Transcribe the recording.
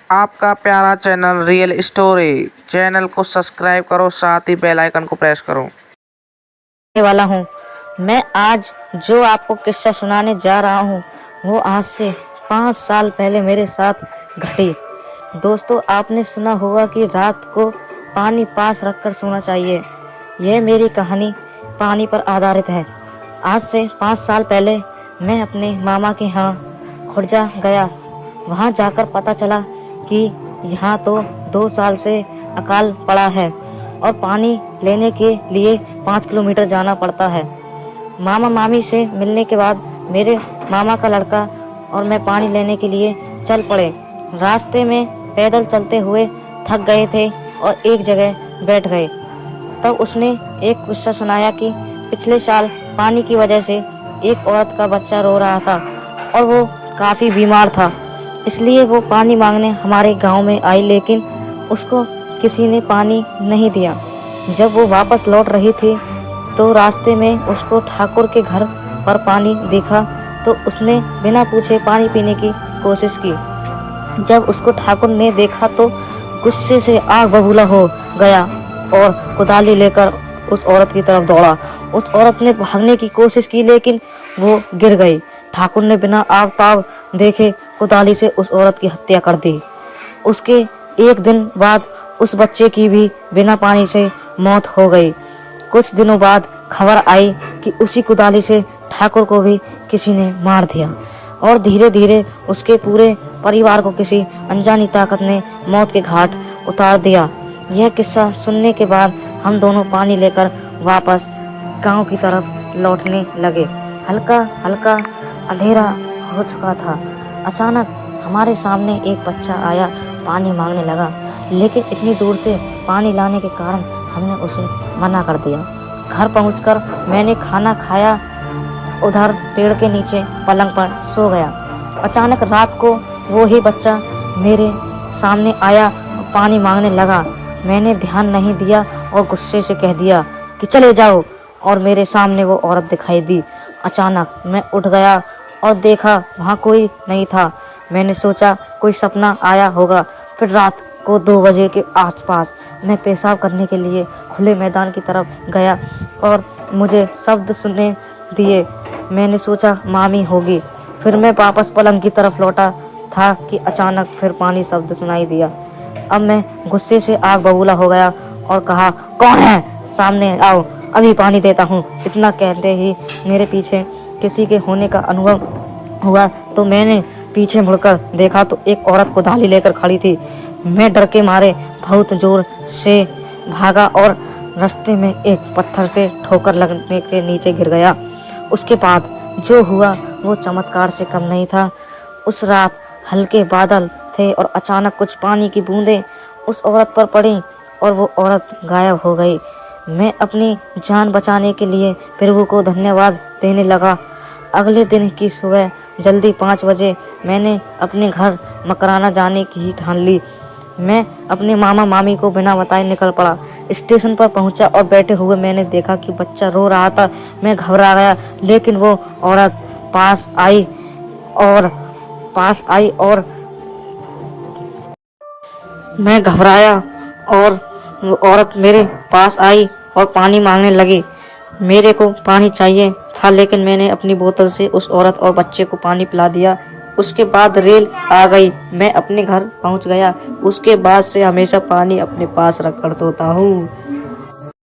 आपका प्यारा channel real story channel को सब्सक्राइब करो, साथ ही बेल आइकन को प्रेस करो। वाला हूँ मैं आज जो आपको किस्सा सुनाने जा रहा हूँ वो आज से 5 साल पहले मेरे साथ घटी। दोस्तों, आपने सुना होगा कि रात को पानी पास रखकर सोना चाहिए। यह मेरी कहानी पानी पर आधारित है। आज से 5 साल पहले मैं अपने मामा के यहाँ खुर्जा गया। वहाँ जाकर पता चला कि यहाँ तो 2 साल से अकाल पड़ा है और पानी लेने के लिए 5 किलोमीटर जाना पड़ता है। मामा मामी से मिलने के बाद मेरे मामा का लड़का और मैं पानी लेने के लिए चल पड़े। रास्ते में पैदल चलते हुए थक गए थे और एक जगह बैठ गए। तब उसने एक किस्सा सुनाया कि पिछले साल पानी की वजह से एक औरत का बच्चा रो रहा था और वो काफ़ी बीमार था, इसलिए वो पानी मांगने हमारे गांव में आई, लेकिन उसको किसी ने पानी नहीं दिया। जब वो वापस लौट रही थी तो रास्ते में उसको ठाकुर के घर पर पानी दिखा, तो उसने बिना पूछे पानी पीने की कोशिश की। जब उसको ठाकुर ने देखा तो गुस्से से आग बबूला हो गया और कुदाली लेकर उस औरत की तरफ दौड़ा। उस औरत ने भागने की कोशिश की, लेकिन वो गिर गई। ठाकुर ने बिना आग ताव देखे कुदाली से उस औरत की हत्या कर दी। उसके एक दिन बाद उस बच्चे की भी बिना पानी से मौत हो गई। कुछ दिनों बाद खबर आई कि उसी कुदाली से ठाकुर को भी किसी ने मार दिया और धीरे धीरे उसके पूरे परिवार को किसी अनजानी ताकत ने मौत के घाट उतार दिया। यह किस्सा सुनने के बाद हम दोनों पानी लेकर वापस गांव की तरफ लौटने लगे। हल्का हल्का अंधेरा हो चुका था। अचानक हमारे सामने एक बच्चा आया, पानी मांगने लगा, लेकिन इतनी दूर से पानी लाने के कारण हमने उसे मना कर दिया। घर पहुंचकर मैंने खाना खाया, उधर पेड़ के नीचे पलंग पर सो गया। अचानक रात को वो ही बच्चा मेरे सामने आया और पानी मांगने लगा। मैंने ध्यान नहीं दिया और गुस्से से कह दिया कि चले जाओ, और मेरे सामने वो औरत दिखाई दी। अचानक मैं उठ गया और देखा वहाँ कोई नहीं था। मैंने सोचा कोई सपना आया होगा। फिर रात को 2 बजे के आसपास मैं पेशाब करने के लिए खुले मैदान की तरफ गया और मुझे शब्द सुनने दिए। मैंने सोचा मामी होगी। फिर मैं वापस पलंग की तरफ लौटा था कि अचानक फिर पानी शब्द सुनाई दिया। अब मैं गुस्से से आग बबूला हो गया और कहा, कौन है? सामने आओ, अभी पानी देता हूँ। इतना कहते ही मेरे पीछे किसी के होने का अनुभव हुआ, तो मैंने पीछे मुड़कर देखा तो एक औरत कुदाली लेकर खड़ी थी। मैं डर के मारे बहुत जोर से भागा और रास्ते में एक पत्थर से ठोकर लगने के नीचे गिर गया। उसके बाद जो हुआ वो चमत्कार से कम नहीं था। उस रात हल्के बादल थे और अचानक कुछ पानी की बूंदें उस औरत पर पड़ी और वो औरत गायब हो गई। मैं अपनी जान बचाने के लिए प्रभु को धन्यवाद देने लगा। अगले दिन की सुबह जल्दी 5 बजे मैंने अपने घर मकराना जाने की ठान ली। मैं अपने मामा मामी को बिना बताए निकल पड़ा। स्टेशन पर पहुंचा और बैठे हुए मैंने देखा कि बच्चा रो रहा था। मैं घबरा गया, लेकिन वो औरत पास आई और मैं घबराया और वो औरत मेरे पास आई और पानी मांगने लगी। मेरे को पानी चाहिए था, लेकिन मैंने अपनी बोतल से उस औरत और बच्चे को पानी पिला दिया। उसके बाद रेल आ गई। मैं अपने घर पहुंच गया। उसके बाद से हमेशा पानी अपने पास रखकर सोता हूँ।